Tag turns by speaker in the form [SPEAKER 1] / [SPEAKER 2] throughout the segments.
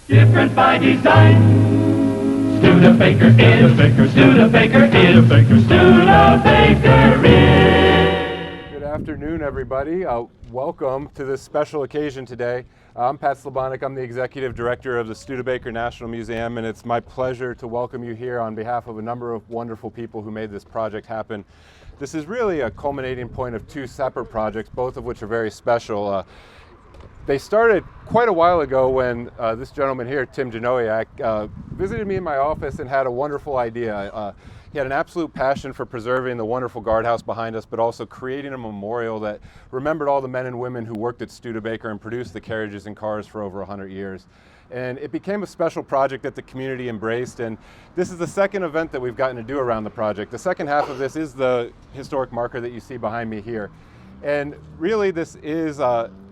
[SPEAKER 1] Different by design. Studebaker is. Studebaker is. Studebaker is.
[SPEAKER 2] Good afternoon, everybody. Welcome to this special occasion today. I'm Pat Slobonic. I'm the Executive Director of the Studebaker National Museum, and it's my pleasure to welcome you here on behalf of a number of wonderful people who made this project happen. This is really a culminating point of two separate projects, both of which are very special. They started quite a while ago when this gentleman here, Tim Janowiak, visited me in my office and had a wonderful idea. He had an absolute passion for preserving the wonderful guardhouse behind us, but also creating a memorial that remembered all the men and women who worked at Studebaker and produced the carriages and cars for over 100 years. And it became a special project that the community embraced, and this is the second event that we've gotten to do around the project. The second half of this is the historic marker that you see behind me here. And really this is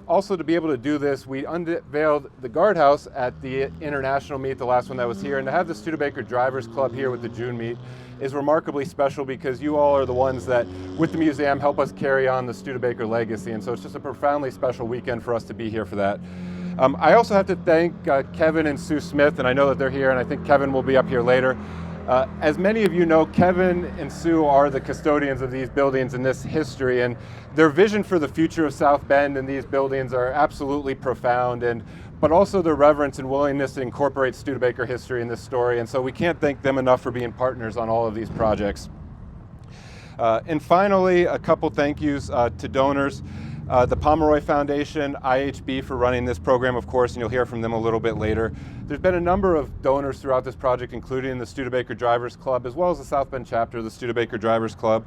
[SPEAKER 2] also, to be able to do this, we unveiled the guardhouse at the international meet, the last one that was here, and to have the Studebaker Drivers Club here with the June meet is remarkably special because you all are the ones that, with the museum, help us carry on the Studebaker legacy, and so it's just a profoundly special weekend for us to be here for that. I also have to thank Kevin and Sue Smith, and I know that they're here, and I think Kevin will be up here later. As many of you know, Kevin and Sue are the custodians of these buildings and this history, and their vision for the future of South Bend and these buildings are absolutely profound, but also their reverence and willingness to incorporate Studebaker history in this story, and so we can't thank them enough for being partners on all of these projects. And finally, a couple thank yous to donors. The Pomeroy Foundation, IHB for running this program, of course, and you'll hear from them a little bit later. There's been a number of donors throughout this project, including the Studebaker Drivers Club, as well as the South Bend chapter of the Studebaker Drivers Club,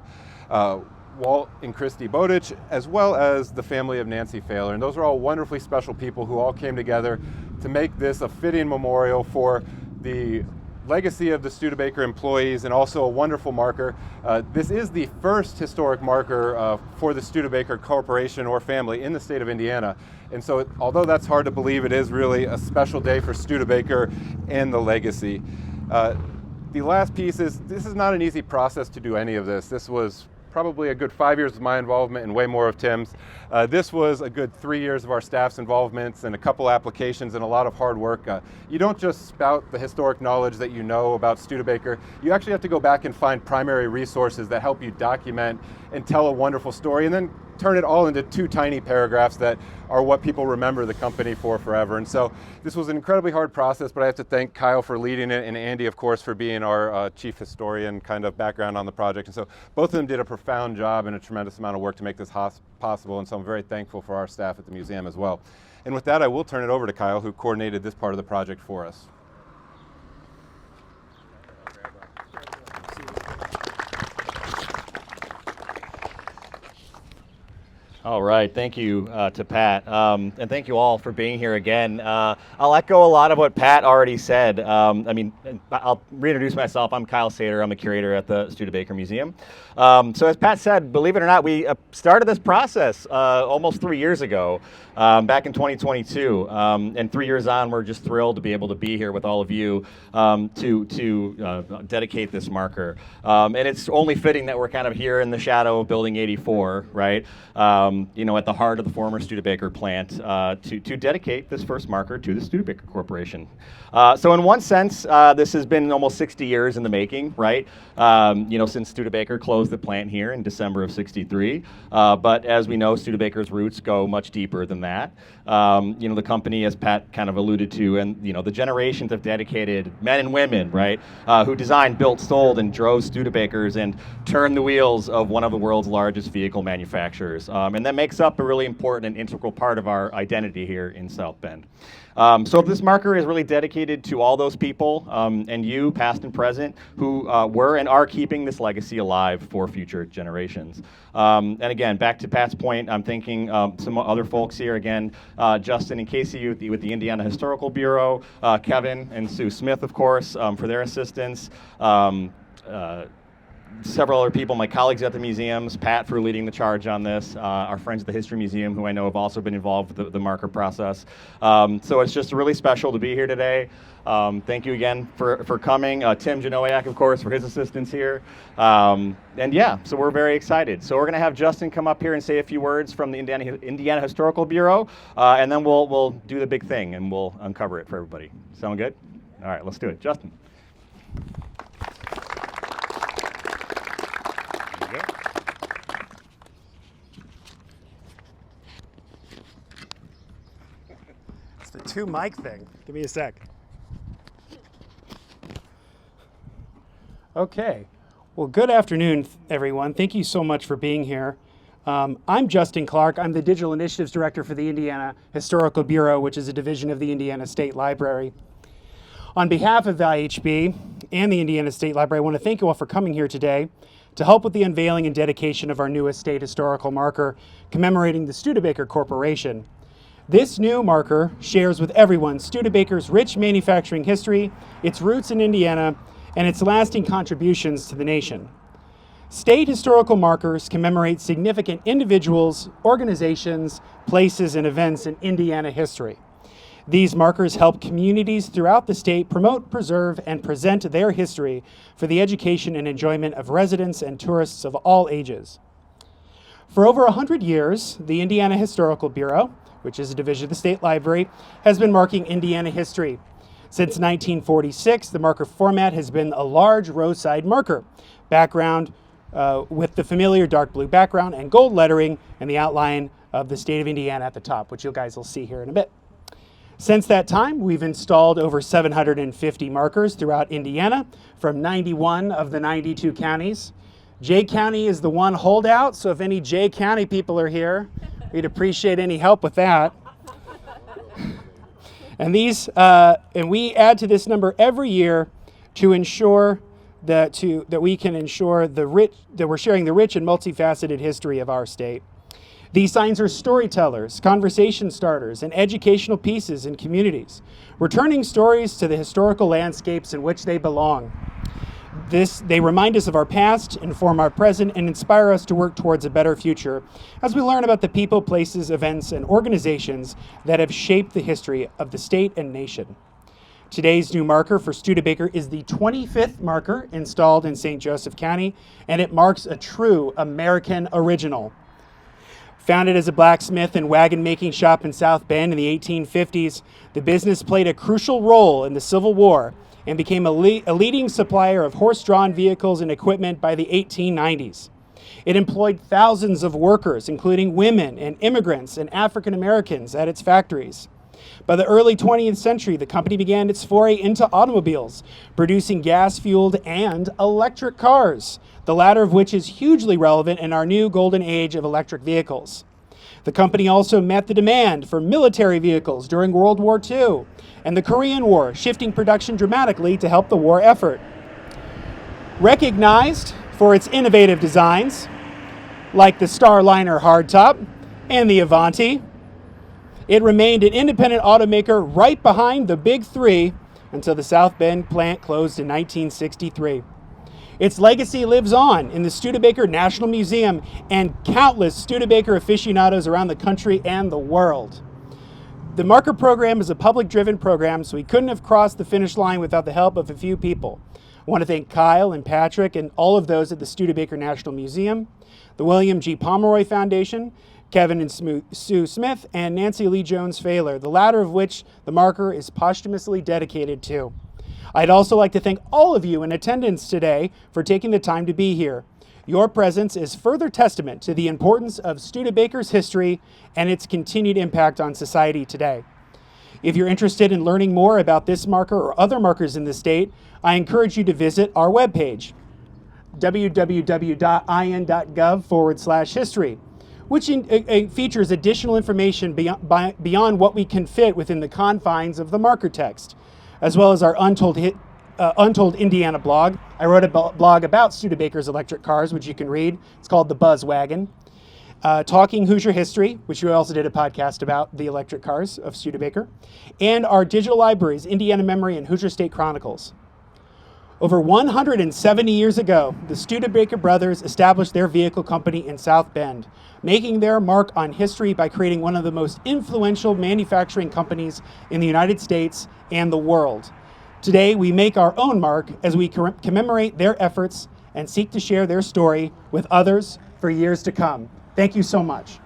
[SPEAKER 2] Walt and Christy Bowditch, as well as the family of Nancy Failer. And those are all wonderfully special people who all came together to make this a fitting memorial for the legacy of the Studebaker employees and also a wonderful marker. This is the first historic marker for the Studebaker Corporation or family in the state of Indiana. And so although that's hard to believe, it is really a special day for Studebaker and the legacy. The last piece is, this is not an easy process to do any of this. This was probably a good 5 years of my involvement and way more of Tim's. This was a good 3 years of our staff's involvements and a couple applications and a lot of hard work. You don't just spout the historic knowledge that you know about Studebaker. You actually have to go back and find primary resources that help you document and tell a wonderful story, and then turn it all into two tiny paragraphs that are what people remember the company for forever. And so this was an incredibly hard process, but I have to thank Kyle for leading it and Andy, of course, for being our chief historian kind of background on the project. And so both of them did a profound job and a tremendous amount of work to make this possible, and so I'm very thankful for our staff at the museum as well. And with that, I will turn it over to Kyle, who coordinated this part of the project for us.
[SPEAKER 3] All right, thank you to Pat, and thank you all for being here again. I'll echo a lot of what Pat already said. I'll reintroduce myself. I'm Kyle Sater. I'm a curator at the Studebaker Museum. So as Pat said, believe it or not, we started this process almost 3 years ago, back in 2022. And 3 years on, we're just thrilled to be able to be here with all of you to dedicate this marker. And it's only fitting that we're kind of here in the shadow of Building 84, right? At the heart of the former Studebaker plant, to dedicate this first marker to the Studebaker Corporation. So in one sense, this has been almost 60 years in the making, right? Since Studebaker closed the plant here in December of '63. But as we know, Studebaker's roots go much deeper than that. The company, as Pat kind of alluded to, and the generations of dedicated men and women, right, who designed, built, sold, and drove Studebakers and turned the wheels of one of the world's largest vehicle manufacturers. And that makes up a really important and integral part of our identity here in South Bend. So this marker is really dedicated to all those people and you, past and present, who were and are keeping this legacy alive for future generations. And again, back to Pat's point, I'm thinking some other folks here again, Justin and Casey with the Indiana Historical Bureau, Kevin and Sue Smith, of course, for their assistance. several other people, my colleagues at the museums, Pat for leading the charge on this, our friends at the History Museum, who I know have also been involved with the marker process. So it's just really special to be here today. Thank you again for coming. Tim Janowiak, of course, for his assistance here. And yeah, so we're very excited. So we're going to have Justin come up here and say a few words from the Indiana Historical Bureau, and then we'll do the big thing and we'll uncover it for everybody. Sound good? All right, let's do it. Justin.
[SPEAKER 4] It's the two mic thing. Give me a sec. Okay. Well, good afternoon, everyone. Thank you so much for being here. I'm Justin Clark. I'm the Digital Initiatives Director for the Indiana Historical Bureau, which is a division of the Indiana State Library. On behalf of IHB and the Indiana State Library, I want to thank you all for coming here today to help with the unveiling and dedication of our newest state historical marker commemorating the Studebaker Corporation. This new marker shares with everyone Studebaker's rich manufacturing history, its roots in Indiana, and its lasting contributions to the nation. State historical markers commemorate significant individuals, organizations, places, and events in Indiana history. These markers help communities throughout the state promote, preserve, and present their history for the education and enjoyment of residents and tourists of all ages. For over 100 years, the Indiana Historical Bureau, which is a division of the State Library, has been marking Indiana history. Since 1946, the marker format has been a large roadside marker, background with the familiar dark blue background and gold lettering and the outline of the state of Indiana at the top, which you guys will see here in a bit. Since that time, we've installed over 750 markers throughout Indiana from 91 of the 92 counties. Jay County is the one holdout, so if any Jay County people are here, we'd appreciate any help with that. And we add to this number every year to ensure that we can ensure that we're sharing the rich and multifaceted history of our state. These signs are storytellers, conversation starters, and educational pieces in communities, returning stories to the historical landscapes in which they belong. They remind us of our past, inform our present, and inspire us to work towards a better future as we learn about the people, places, events, and organizations that have shaped the history of the state and nation. Today's new marker for Studebaker is the 25th marker installed in St. Joseph County, and it marks a true American original. Founded as a blacksmith and wagon-making shop in South Bend in the 1850s, the business played a crucial role in the Civil War and became a leading supplier of horse-drawn vehicles and equipment by the 1890s. It employed thousands of workers, including women and immigrants and African Americans at its factories. By the early 20th century, the company began its foray into automobiles, producing gas-fueled and electric cars, the latter of which is hugely relevant in our new golden age of electric vehicles. The company also met the demand for military vehicles during World War II and the Korean War, shifting production dramatically to help the war effort. Recognized for its innovative designs, like the Starliner hardtop and the Avanti, it remained an independent automaker right behind the Big Three until the South Bend plant closed in 1963. Its legacy lives on in the Studebaker National Museum and countless Studebaker aficionados around the country and the world. The marker program is a public-driven program, so we couldn't have crossed the finish line without the help of a few people. I want to thank Kyle and Patrick and all of those at the Studebaker National Museum, the William G. Pomeroy Foundation, Kevin and Sue Smith, and Nancy Lee Jones-Failer, the latter of which the marker is posthumously dedicated to. I'd also like to thank all of you in attendance today for taking the time to be here. Your presence is further testament to the importance of Studebaker's history and its continued impact on society today. If you're interested in learning more about this marker or other markers in the state, I encourage you to visit our webpage, www.in.gov/history, which features additional information beyond what we can fit within the confines of the marker text, as well as our Untold Indiana blog. I wrote a blog about Studebaker's electric cars, which you can read. It's called The Buzz Wagon. Talking Hoosier History, which we also did a podcast about the electric cars of Studebaker. And our digital libraries, Indiana Memory and Hoosier State Chronicles. Over 170 years ago, the Studebaker brothers established their vehicle company in South Bend, making their mark on history by creating one of the most influential manufacturing companies in the United States and the world. Today, we make our own mark as we commemorate their efforts and seek to share their story with others for years to come. Thank you so much.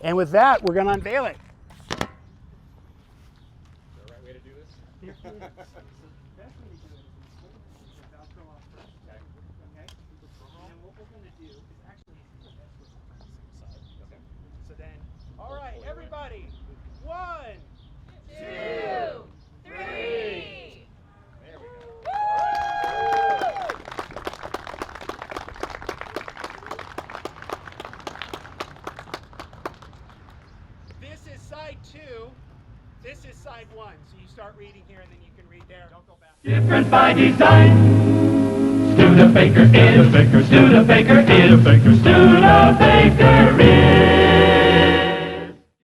[SPEAKER 4] And with that, we're going to unveil it.
[SPEAKER 3] Is there a right way to do this?
[SPEAKER 4] The best way to do it is the Velcro off first. Okay? And then what we're going to do is actually the best way to find the same side. Okay. So then, all right, everybody. 1, 2, 3.
[SPEAKER 3] There we go.
[SPEAKER 4] This is side 2. This is side 1. So you start reading here and then you can read there. Don't go back.
[SPEAKER 1] Different by design. Studebaker is, Studebaker is, Studebaker is.